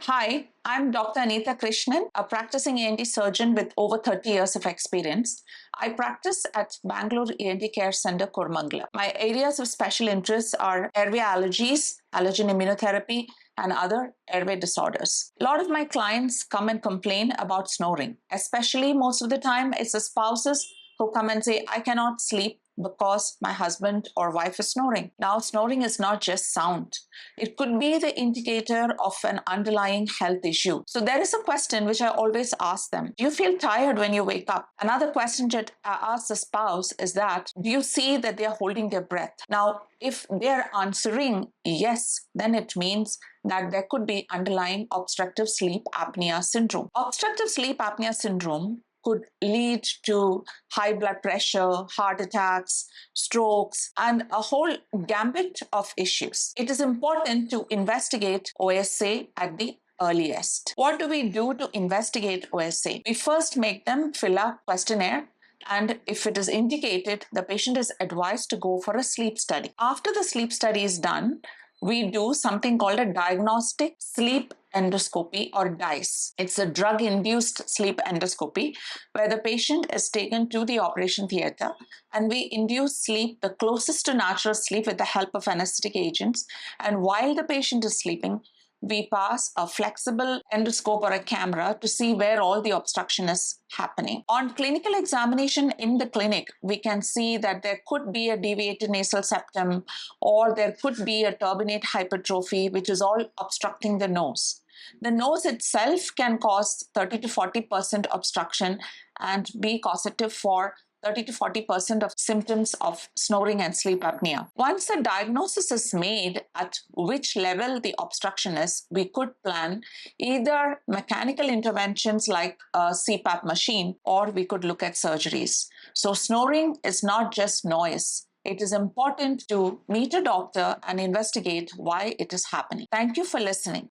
Hi, I'm Dr. Anita Krishnan, a practicing ENT surgeon with over 30 years of experience. I practice at Bangalore ENT Care Centre, Kormangala. My areas of special interest are airway allergies, allergen immunotherapy, and other airway disorders. A lot of my clients come and complain about snoring, especially most of the time it's the spouses who come and say, I cannot sleep because my husband or wife is snoring. Now, snoring is not just sound. It could be the indicator of an underlying health issue. So there is a question which I always ask them. Do you feel tired when you wake up? Another question that I ask the spouse is that, do you see that they are holding their breath? Now, if they're answering yes, then it means that there could be underlying obstructive sleep apnea syndrome. Obstructive sleep apnea syndrome could lead to high blood pressure, heart attacks, strokes, and a whole gambit of issues. It is important to investigate OSA at the earliest. What do we do to investigate OSA? We first make them fill a questionnaire, and if it is indicated, the patient is advised to go for a sleep study. After the sleep study is done, we do something called a diagnostic sleep endoscopy or DISE. It's a drug-induced sleep endoscopy where the patient is taken to the operation theater and we induce sleep the closest to natural sleep with the help of anesthetic agents. And while the patient is sleeping, we pass a flexible endoscope or a camera to see where all the obstruction is happening. On clinical examination in the clinic, we can see that there could be a deviated nasal septum or there could be a turbinate hypertrophy, which is all obstructing the nose. The nose itself can cause 30 to 40% obstruction and be causative for 30 to 40% of symptoms of snoring and sleep apnea. Once the diagnosis is made at which level the obstruction is, we could plan either mechanical interventions like a CPAP machine, or we could look at surgeries. So snoring is not just noise. It is important to meet a doctor and investigate why it is happening. Thank you for listening.